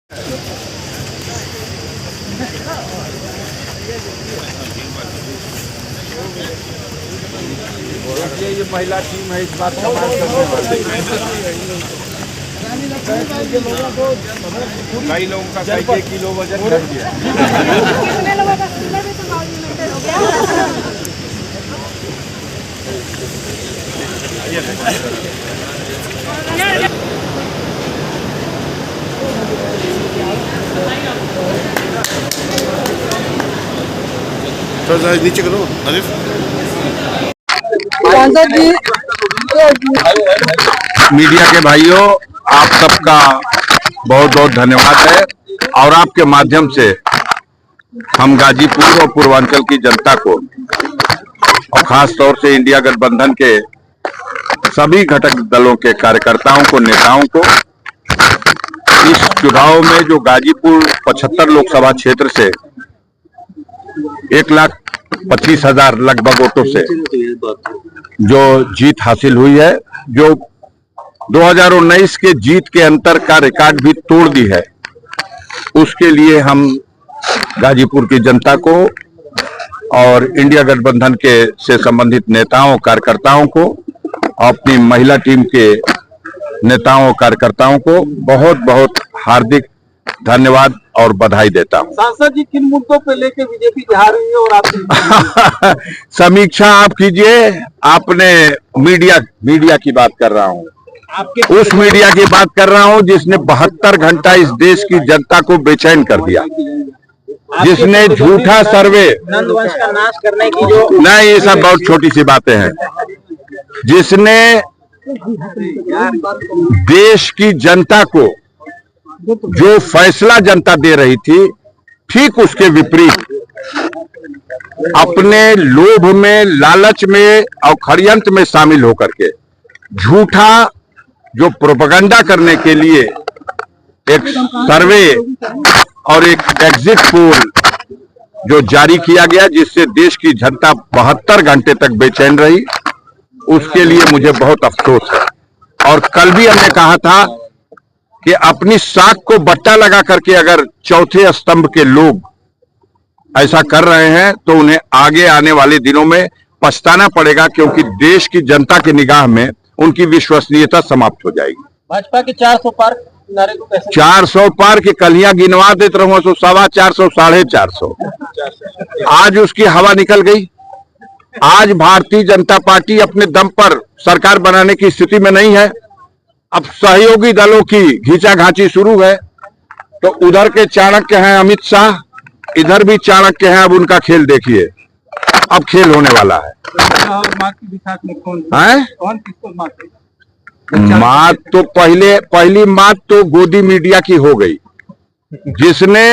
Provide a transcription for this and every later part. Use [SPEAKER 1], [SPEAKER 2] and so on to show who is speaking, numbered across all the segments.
[SPEAKER 1] ये महिला टीम है, इस बात का बात करने वाली। कई लोगों का कई किलो वजन घट गया।
[SPEAKER 2] थोड़ा नीचे करो आरिफ।
[SPEAKER 3] मीडिया के भाइयों, आप सबका बहुत बहुत धन्यवाद है और आपके माध्यम से हम गाजीपुर और पूर्वांचल की जनता को और खास तौर से इंडिया गठबंधन के सभी घटक दलों के कार्यकर्ताओं को, नेताओं को इस चुनाव में जो गाजीपुर 75 लोकसभा क्षेत्र से 1,25,000 लगभग वोटों से जो जीत हासिल हुई है, जो 2019 के जीत के अंतर का रिकॉर्ड भी तोड़ दी है, उसके लिए हम गाजीपुर की जनता को और इंडिया गठबंधन के से संबंधित नेताओं कार्यकर्ताओं को, अपनी महिला टीम के नेताओं कार्यकर्ताओं को बहुत बहुत हार्दिक धन्यवाद और बधाई देता हूं।
[SPEAKER 1] सांसद जी, किन मुद्दों पे लेके बीजेपी जा रही है और आप
[SPEAKER 3] समीक्षा आप कीजिए। आपने मीडिया की बात कर रहा हूं, उस मीडिया की बात कर रहा हूं जिसने 72 घंटा इस देश की जनता को बेचैन कर दिया, जिसने झूठा सर्वे
[SPEAKER 1] नंदवंश का नाश करने की जो
[SPEAKER 3] नहीं, ये सब बहुत छोटी सी बातें हैं, जिसने देश की जनता को जो फैसला जनता दे रही थी, ठीक उसके विपरीत अपने लोभ में, लालच में और षड्यंत्र में शामिल होकर के झूठा जो प्रोपेगेंडा करने के लिए एक सर्वे और एक एग्जिट पोल जो जारी किया गया, जिससे देश की जनता 72 घंटे तक बेचैन रही, उसके लिए मुझे बहुत अफसोस है। और कल भी हमने कहा था कि अपनी साख को बट्टा लगा करके अगर चौथे स्तंभ के लोग ऐसा कर रहे हैं तो उन्हें आगे आने वाले दिनों में पछताना पड़ेगा, क्योंकि देश की जनता की निगाह में उनकी विश्वसनीयता समाप्त हो जाएगी।
[SPEAKER 1] भाजपा के 400 पार नारे को कैसे
[SPEAKER 3] 400 पार की कलियां गिनवा देते रहूं तो 450, 450। आज उसकी हवा निकल गई। आज भारतीय जनता पार्टी अपने दम पर सरकार बनाने की स्थिति में नहीं है। अब सहयोगी दलों की घींचाघांची शुरू है, तो उधर के चाणक्य हैं अमित शाह, इधर भी चाणक्य हैं। अब उनका खेल देखिए, अब खेल होने वाला है। मात तो पहली मात तो गोदी मीडिया की हो गई, जिसने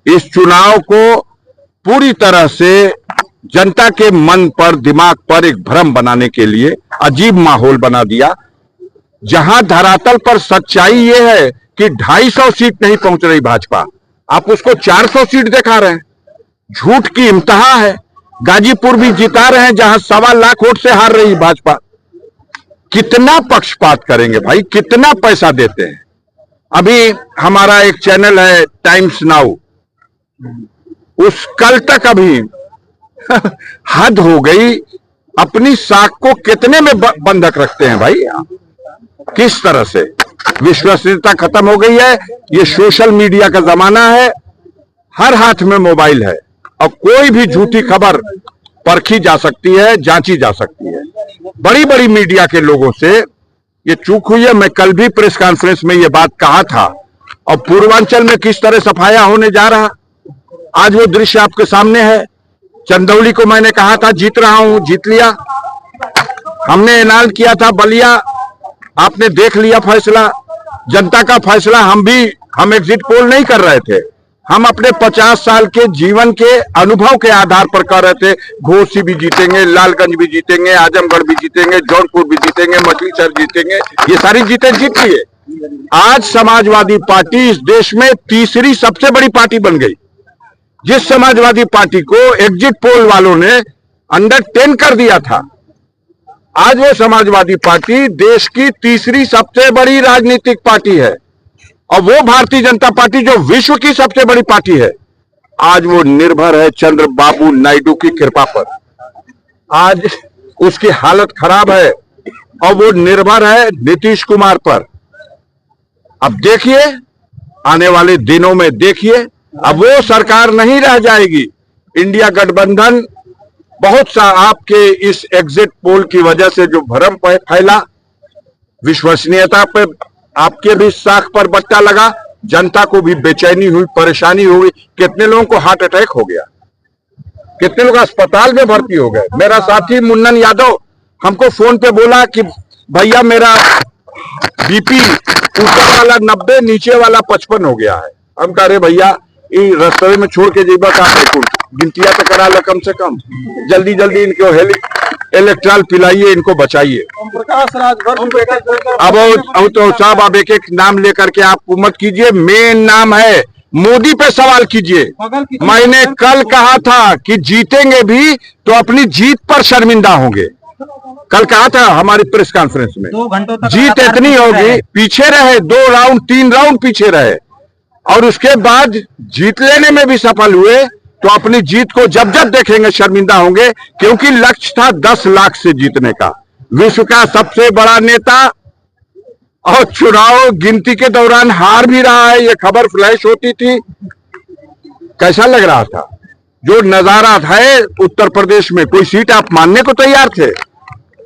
[SPEAKER 3] इस चुनाव को पूरी तरह से जनता के मन पर, दिमाग पर एक भ्रम बनाने के लिए अजीब माहौल बना दिया, जहां धरातल पर सच्चाई ये है कि 250 सीट नहीं पहुंच रही भाजपा, आप उसको 400 सीट दिखा रहे हैं। झूठ की इम्तिहा है। गाजीपुर भी जिता रहे हैं जहां 1.25 लाख वोट से हार रही भाजपा। कितना पक्षपात करेंगे भाई, कितना पैसा देते हैं। अभी हमारा एक चैनल है टाइम्स नाउ, उस कल तक अभी हद हो गई। अपनी साख को कितने में बंधक रखते हैं भाई, किस तरह से विश्वसनीयता खत्म हो गई है। ये सोशल मीडिया का जमाना है, हर हाथ में मोबाइल है और कोई भी झूठी खबर परखी जा सकती है, जांची जा सकती है। बड़ी बड़ी मीडिया के लोगों से ये चूक हुई है। मैं कल भी प्रेस कॉन्फ्रेंस में ये बात कहा था, और पूर्वांचल में किस तरह सफाया होने जा रहा, आज वो दृश्य आपके सामने है। चंदौली को मैंने कहा था जीत रहा हूं, जीत लिया। हमने ऐलान किया था बलिया, आपने देख लिया फैसला, जनता का फैसला। हम एग्जिट पोल नहीं कर रहे थे, हम अपने 50 साल के जीवन के अनुभव के आधार पर कर रहे थे। घोसी भी जीतेंगे, लालगंज भी जीतेंगे, आजमगढ़ भी जीतेंगे, जौनपुर भी जीतेंगे, मछलीशहर जीतेंगे, ये सारी जीतें जीत लिए। आज समाजवादी पार्टी इस देश में तीसरी सबसे बड़ी पार्टी बन गई। जिस समाजवादी पार्टी को एग्जिट पोल वालों ने अंडर 10 कर दिया था, आज वो समाजवादी पार्टी देश की तीसरी सबसे बड़ी राजनीतिक पार्टी है। और वो भारतीय जनता पार्टी जो विश्व की सबसे बड़ी पार्टी है, आज वो निर्भर है चंद्रबाबू नायडू की कृपा पर। आज उसकी हालत खराब है और वो निर्भर है नीतीश कुमार पर। अब देखिए, आने वाले दिनों में देखिए, अब वो सरकार नहीं रह जाएगी। इंडिया गठबंधन बहुत सा आपके इस एग्जिट पोल की वजह से जो भ्रम फैला, विश्वसनीयता पे आपके भी साख पर बट्टा लगा, जनता को भी बेचैनी हुई, परेशानी हुई। कितने लोगों को हार्ट अटैक हो गया, कितने लोग अस्पताल में भर्ती हो गए। मेरा साथी मुन्नन यादव हमको फोन पे बोला कि भैया मेरा बीपी ऊपर वाला 90, नीचे वाला 55 हो गया है। हम कह रहे भैया रास्ते में छोड़ के जीबा का गिनतिया तो करा लो कम से कम, जल्दी जल्दी इनको इलेक्ट्रॉल पिलाइए, इनको बचाइए। अब तो साहब आप एक एक नाम लेकर के आप मत कीजिए, मेन नाम है मोदी पे सवाल कीजिए। मैंने कल कहा था कि जीतेंगे भी तो अपनी जीत पर शर्मिंदा होंगे। कल कहा था हमारी प्रेस कॉन्फ्रेंस में,
[SPEAKER 2] 2 घंटों तक
[SPEAKER 3] जीत इतनी होगी, पीछे रहे 2 राउंड 3 राउंड पीछे रहे और उसके बाद जीत लेने में भी सफल हुए, तो अपनी जीत को जब जब देखेंगे शर्मिंदा होंगे, क्योंकि लक्ष्य था 10 लाख से जीतने का। विश्व का सबसे बड़ा नेता और चुनाव गिनती के दौरान हार भी रहा है, ये खबर फ्लैश होती थी। कैसा लग रहा था जो नजारा था उत्तर प्रदेश में? कोई सीट आप मानने को तैयार थे?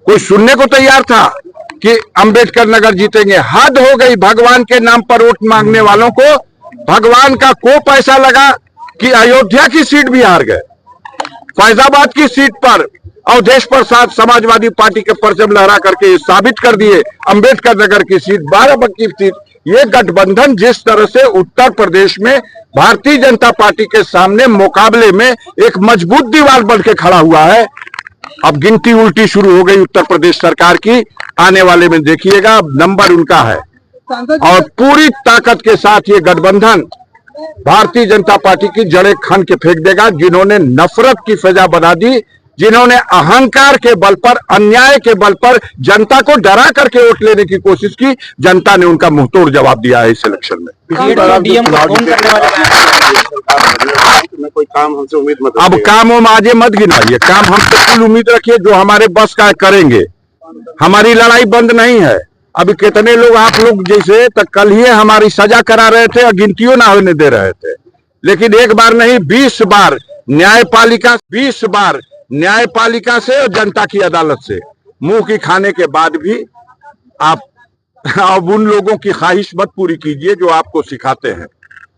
[SPEAKER 3] कोई सुनने को तैयार था कि अंबेडकर नगर जीतेंगे? हद हो गई। भगवान के नाम पर वोट मांगने वालों को भगवान का को पैसा लगा कि अयोध्या की सीट भी हार गए, फैजाबाद की सीट पर अवधेश प्रसाद समाजवादी पार्टी के परचम लहरा करके साबित कर दिए। अंबेडकर नगर की सीट, बाराबंकी की सीट। ये गठबंधन जिस तरह से उत्तर प्रदेश में भारतीय जनता पार्टी के सामने मुकाबले में एक मजबूत दीवार बन के खड़ा हुआ है, अब गिनती उल्टी शुरू हो गई उत्तर प्रदेश सरकार की। आने वाले में देखिएगा, नंबर उनका है और पूरी ताकत के साथ ये गठबंधन भारतीय जनता पार्टी की जड़ें खन के फेंक देगा। जिन्होंने नफरत की फिजा बना दी, जिन्होंने अहंकार के बल पर, अन्याय के बल पर जनता को डरा करके वोट लेने की कोशिश की, जनता ने उनका मुंहतोड़ जवाब दिया है इस इलेक्शन में।
[SPEAKER 4] कोई काम हमसे उम्मीद मत
[SPEAKER 3] अब काम हम आजे मत गिनाइए, काम हमसे कुल उम्मीद रखिए जो हमारे बस का करेंगे। हमारी लड़ाई बंद नहीं है। अभी कितने लोग आप लोग जैसे तक कल ही हमारी सजा करा रहे थे और गिनतियों ना होने दे रहे थे, लेकिन एक बार नहीं 20 बार न्यायपालिका, 20 बार न्यायपालिका से और जनता की अदालत से मुंह की खाने के बाद भी आप अब उन लोगों की ख्वाहिश मत पूरी कीजिए जो आपको सिखाते हैं।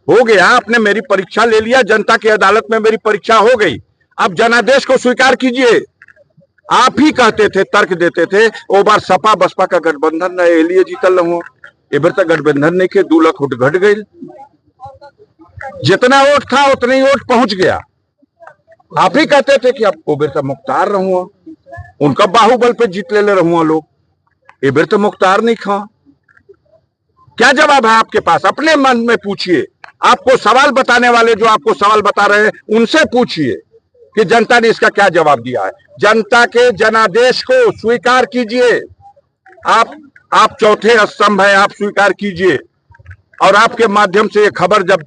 [SPEAKER 3] हो गया, आपने मेरी परीक्षा ले लिया, जनता की अदालत में मेरी परीक्षा हो गई, अब जनादेश को स्वीकार कीजिए। आप ही कहते थे, तर्क देते थे, ओ बार सपा बसपा का गठबंधन लिए जीतल रहूं, एबर तक गठबंधन नहीं के 2 लाख वोट घट गई। जितना वोट था उतना ही वोट पहुंच गया। आप ही कहते थे कि अब ओबेर तो मुख्तार रहूं, उनका बाहुबल पे जीत ले रहूं लोग, एबर तो मुख्तार नहीं खा। क्या जवाब है आपके पास? अपने मन में पूछिए। आपको सवाल बताने वाले जो आपको सवाल बता रहे हैं उनसे पूछिए कि जनता ने इसका क्या जवाब दिया है। जनता के जनादेश को स्वीकार कीजिए। आप चौथे स्तंभ हैं, आप स्वीकार कीजिए और आपके माध्यम से ये खबर जब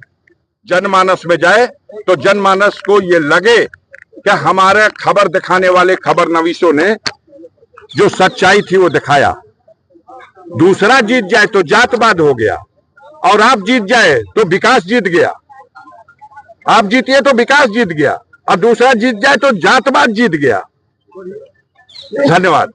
[SPEAKER 3] जनमानस में जाए तो जनमानस को ये लगे कि हमारे खबर दिखाने वाले खबर नवीसों ने जो सच्चाई थी वो दिखाया। दूसरा जीत जाए तो जातवाद हो गया और आप जीत जाए तो विकास जीत गया। आप जीतिए तो विकास जीत गया और दूसरा जीत जाए तो जातवाद जीत गया। धन्यवाद।